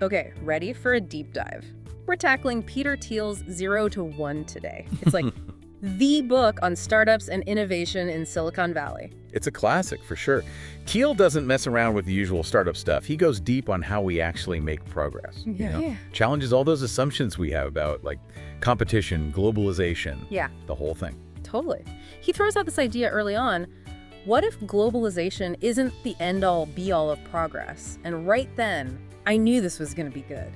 Okay, ready for a deep dive. We're tackling Peter Thiel's 0 to 1 today. It's like the book on startups and innovation in Silicon Valley. It's a classic, for sure. Thiel doesn't mess around with the usual startup stuff. He goes deep on how we actually make progress. Yeah. Challenges all those assumptions we have about, like, competition, globalization. Yeah. The whole thing. Totally. He throws out this idea early on. What if globalization isn't the end-all, be-all of progress? And right then, I knew this was going to be good.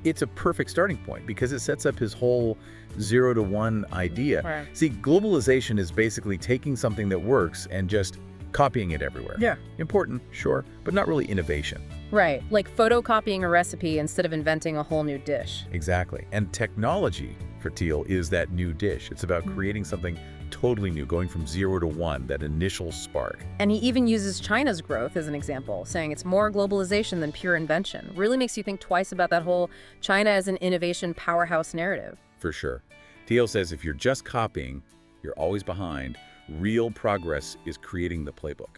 It's a perfect starting point because it sets up his whole 0 to 1 idea. Right. See, globalization is basically taking something that works and just copying it everywhere. Yeah. Important, sure, but not really innovation. Right, like photocopying a recipe instead of inventing a whole new dish. Exactly. And technology for Thiel is that new dish. It's about creating something totally new, going from 0 to 1, that initial spark. And he even uses China's growth as an example, saying it's more globalization than pure invention. Really makes you think twice about that whole China as an innovation powerhouse narrative. For sure. Thiel says if you're just copying, you're always behind. Real progress is creating the playbook,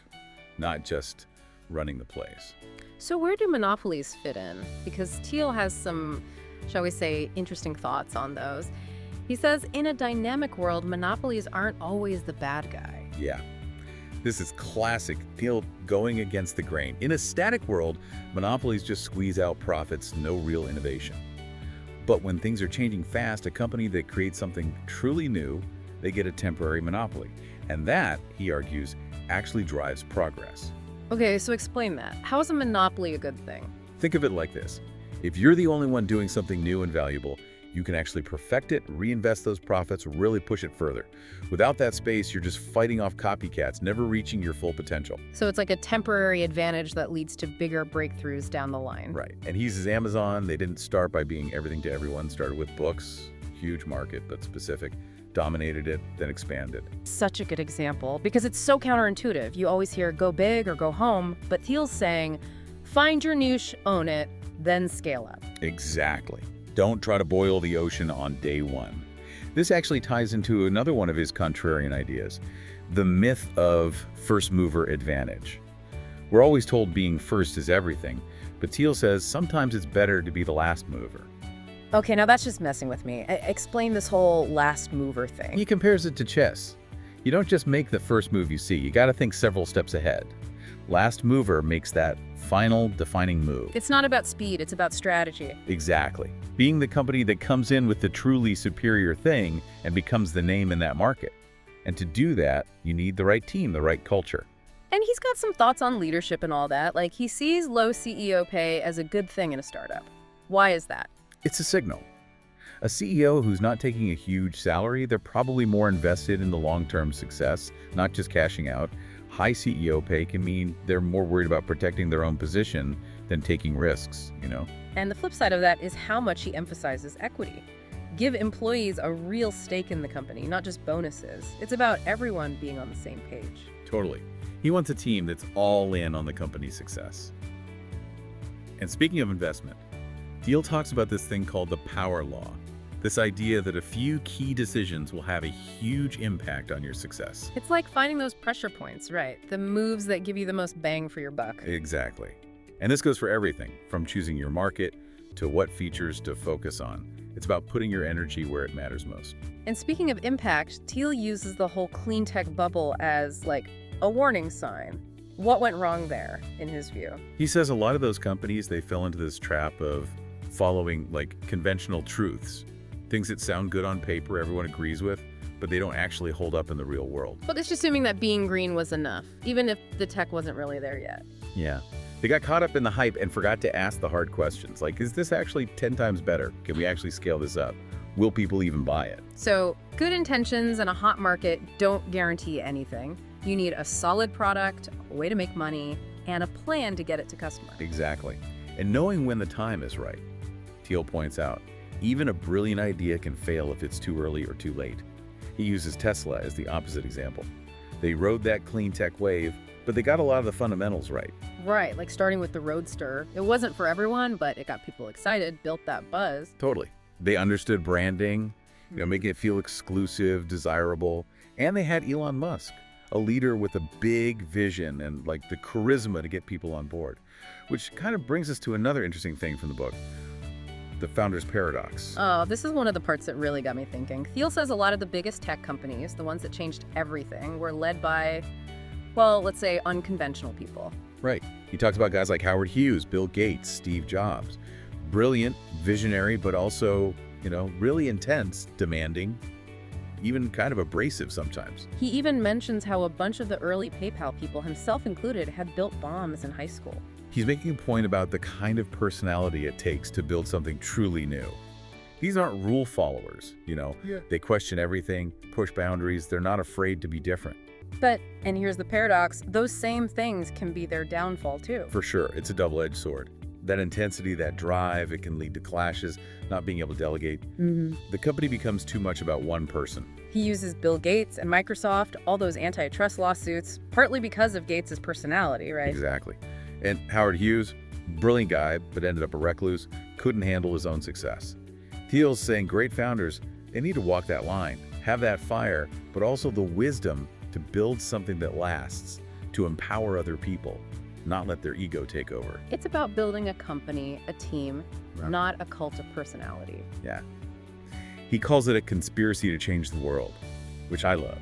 not just running the plays. So where do monopolies fit in? Because Thiel has some, shall we say, interesting thoughts on those. He says, in a dynamic world, monopolies aren't always the bad guy. Yeah. This is classic Thiel going against the grain. In a static world, monopolies just squeeze out profits, no real innovation. But when things are changing fast, a company that creates something truly new, they get a temporary monopoly. And that, he argues, actually drives progress. Okay, so explain that. How is a monopoly a good thing? Think of it like this. If you're the only one doing something new and valuable, you can actually perfect it, reinvest those profits, really push it further. Without that space, you're just fighting off copycats, never reaching your full potential. So it's like a temporary advantage that leads to bigger breakthroughs down the line. Right. And he uses Amazon. They didn't start by being everything to everyone. Started with books, huge market, but specific. Dominated it, then expanded. Such a good example, because it's so counterintuitive. You always hear go big or go home, but Thiel's saying, find your niche, own it, then scale up. Exactly. Don't try to boil the ocean on day one. This actually ties into another one of his contrarian ideas, the myth of first mover advantage. We're always told being first is everything, but Thiel says sometimes it's better to be the last mover. Okay, now that's just messing with me. Explain this whole last mover thing. He compares it to chess. You don't just make the first move you see, you gotta think several steps ahead. Last mover makes that final defining move. It's not about speed, it's about strategy. Exactly. Being the company that comes in with the truly superior thing and becomes the name in that market. And to do that, you need the right team, the right culture. And he's got some thoughts on leadership and all that. Like, he sees low CEO pay as a good thing in a startup. Why is that? It's a signal. A CEO who's not taking a huge salary, they're probably more invested in the long-term success, not just cashing out. High CEO pay can mean they're more worried about protecting their own position than taking risks, And the flip side of that is how much he emphasizes equity. Give employees a real stake in the company, not just bonuses. It's about everyone being on the same page. Totally. He wants a team that's all in on the company's success. And speaking of investment, Thiel talks about this thing called the power law. This idea that a few key decisions will have a huge impact on your success. It's like finding those pressure points, right? The moves that give you the most bang for your buck. Exactly. And this goes for everything, from choosing your market to what features to focus on. It's about putting your energy where it matters most. And speaking of impact, Thiel uses the whole clean tech bubble as like a warning sign. What went wrong there, in his view? He says a lot of those companies, they fell into this trap of following conventional truths. Things that sound good on paper, everyone agrees with, but they don't actually hold up in the real world. But it's assuming that being green was enough, even if the tech wasn't really there yet. Yeah. They got caught up in the hype and forgot to ask the hard questions. Like, is this actually 10 times better? Can we actually scale this up? Will people even buy it? So, good intentions and a hot market don't guarantee anything. You need a solid product, a way to make money, and a plan to get it to customers. Exactly. And knowing when the time is right. Thiel points out, even a brilliant idea can fail if it's too early or too late. He uses Tesla as the opposite example. They rode that clean tech wave, but they got a lot of the fundamentals right. Right, like starting with the Roadster. It wasn't for everyone, but it got people excited, built that buzz. Totally. They understood branding, making it feel exclusive, desirable, and they had Elon Musk. a leader with a big vision and like the charisma to get people on board. Which kind of brings us to another interesting thing from the book, the founder's paradox. Oh, this is one of the parts that really got me thinking. Thiel says a lot of the biggest tech companies, the ones that changed everything, were led by, well, let's say unconventional people. Right. He talks about guys like Howard Hughes, Bill Gates, Steve Jobs. Brilliant, visionary, but also, really intense, demanding, even kind of abrasive sometimes. He even mentions how a bunch of the early PayPal people, himself included, had built bombs in high school. He's making a point about the kind of personality it takes to build something truly new. These aren't rule followers, They question everything, push boundaries, they're not afraid to be different. But, and here's the paradox, those same things can be their downfall too. For sure, it's a double-edged sword. That intensity, that drive, it can lead to clashes, not being able to delegate. The company becomes too much about one person. He uses Bill Gates and Microsoft, all those antitrust lawsuits, partly because of Gates' personality, right? Exactly. And Howard Hughes, brilliant guy, but ended up a recluse, couldn't handle his own success. Thiel's saying great founders, they need to walk that line, have that fire, but also the wisdom to build something that lasts, to empower other people, not let their ego take over. It's about building a company, a team, Right. not a cult of personality. Yeah. He calls it a conspiracy to change the world, which I love.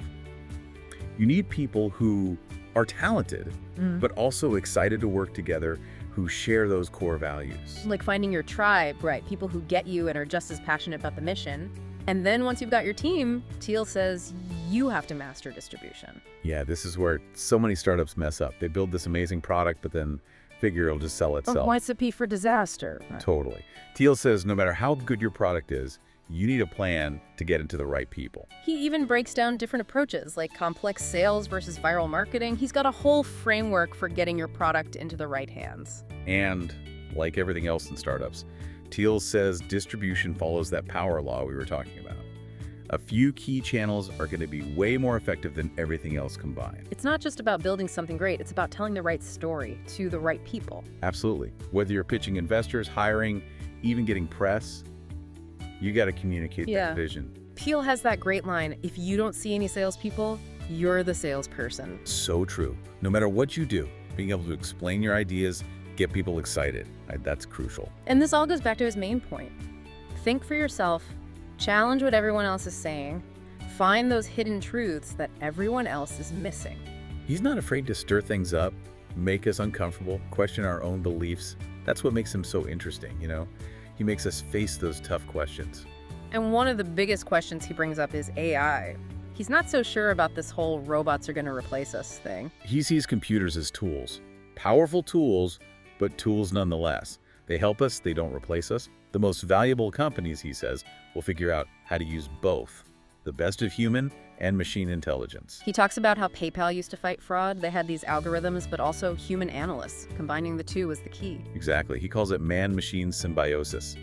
You need people who are talented, but also excited to work together, who share those core values. Like finding your tribe, right? People who get you and are just as passionate about the mission. And then once you've got your team, Thiel says you have to master distribution. Yeah, this is where so many startups mess up. They build this amazing product, but then figure it'll just sell itself. Recipe for disaster. Right. Totally. Thiel says no matter how good your product is, you need a plan to get into the right people. He even breaks down different approaches, like complex sales versus viral marketing. He's got a whole framework for getting your product into the right hands. And like everything else in startups, Thiel says distribution follows that power law we were talking about. A few key channels are going to be way more effective than everything else combined. It's not just about building something great, it's about telling the right story to the right people. Absolutely. Whether you're pitching investors, hiring, even getting press, you got to communicate that vision. Thiel has that great line, if you don't see any salespeople, you're the salesperson. So true. No matter what you do, being able to explain your ideas, get people excited, that's crucial. And this all goes back to his main point. Think for yourself, challenge what everyone else is saying, find those hidden truths that everyone else is missing. He's not afraid to stir things up, make us uncomfortable, question our own beliefs. That's what makes him so interesting, He makes us face those tough questions. And one of the biggest questions he brings up is AI. He's not so sure about this whole robots are going to replace us thing. He sees computers as tools. Powerful tools, but tools nonetheless. They help us, they don't replace us. The most valuable companies, he says, will figure out how to use both, the best of human and machine intelligence. He talks about how PayPal used to fight fraud. They had these algorithms, but also human analysts. Combining the two was the key. Exactly. He calls it man-machine symbiosis.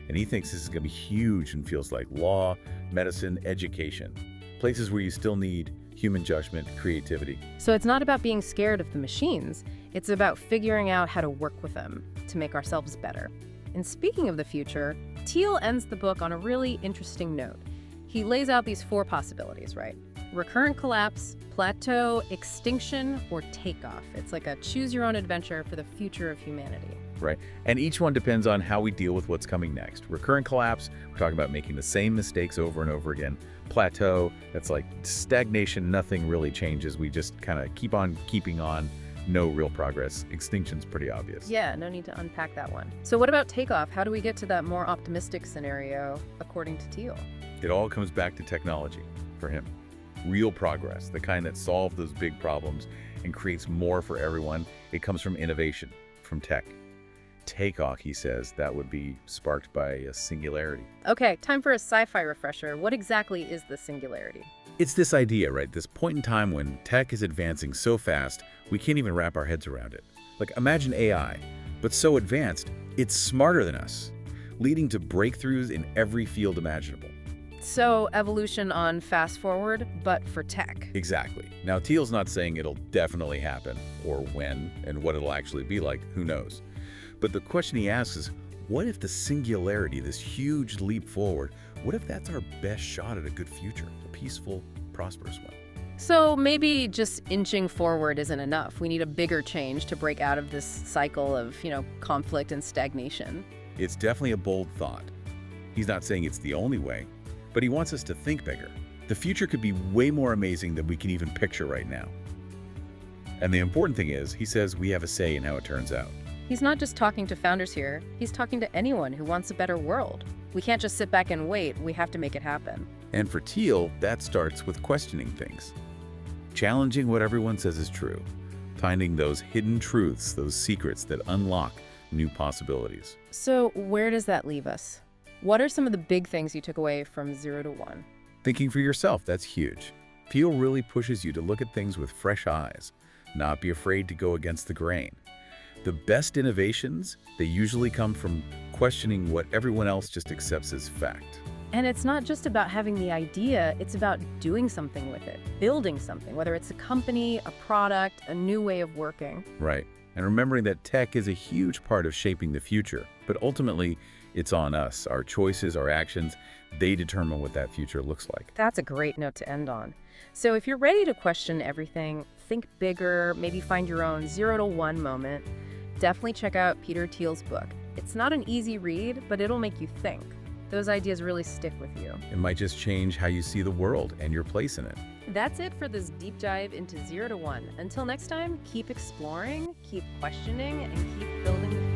And he thinks this is going to be huge in fields like law, medicine, education, places where you still need human judgment, creativity. So it's not about being scared of the machines. It's about figuring out how to work with them to make ourselves better. And speaking of the future, Thiel ends the book on a really interesting note. He lays out these 4 possibilities, right? Recurrent collapse, plateau, extinction, or takeoff. It's like a choose-your-own-adventure for the future of humanity. Right. And each one depends on how we deal with what's coming next. Recurrent collapse, we're talking about making the same mistakes over and over again. Plateau, that's like stagnation, nothing really changes. We just kind of keep on keeping on, no real progress. Extinction's pretty obvious. Yeah, no need to unpack that one. So what about takeoff? How do we get to that more optimistic scenario, according to Thiel? It all comes back to technology for him. Real progress, the kind that solves those big problems and creates more for everyone. It comes from innovation, from tech. Takeoff, he says, that would be sparked by a singularity. Okay, time for a sci-fi refresher. What exactly is the singularity? It's this idea, right? This point in time when tech is advancing so fast, we can't even wrap our heads around it. Like, imagine AI, but so advanced, it's smarter than us, leading to breakthroughs in every field imaginable. So evolution on fast forward, but for tech. Exactly. Now, Thiel's not saying it'll definitely happen, or when, and what it'll actually be like, who knows? But the question he asks is, what if the singularity, this huge leap forward, what if that's our best shot at a good future, a peaceful, prosperous one? So maybe just inching forward isn't enough. We need a bigger change to break out of this cycle of, conflict and stagnation. It's definitely a bold thought. He's not saying it's the only way, but he wants us to think bigger. The future could be way more amazing than we can even picture right now. And the important thing is, he says we have a say in how it turns out. He's not just talking to founders here, he's talking to anyone who wants a better world. We can't just sit back and wait, we have to make it happen. And for Thiel, that starts with questioning things. Challenging what everyone says is true. Finding those hidden truths, those secrets that unlock new possibilities. So where does that leave us? What are some of the big things you took away from 0 to 1? Thinking for yourself, that's huge. Thiel really pushes you to look at things with fresh eyes, not be afraid to go against the grain. The best innovations, they usually come from questioning what everyone else just accepts as fact. And it's not just about having the idea, it's about doing something with it, building something, whether it's a company, a product, a new way of working. Right. And remembering that tech is a huge part of shaping the future, but ultimately, it's on us. Our choices, our actions, they determine what that future looks like. That's a great note to end on. So if you're ready to question everything, think bigger, maybe find your own 0 to 1 moment, definitely check out Peter Thiel's book. It's not an easy read, but it'll make you think. Those ideas really stick with you. It might just change how you see the world and your place in it. That's it for this deep dive into 0 to 1. Until next time, keep exploring, keep questioning, and keep building the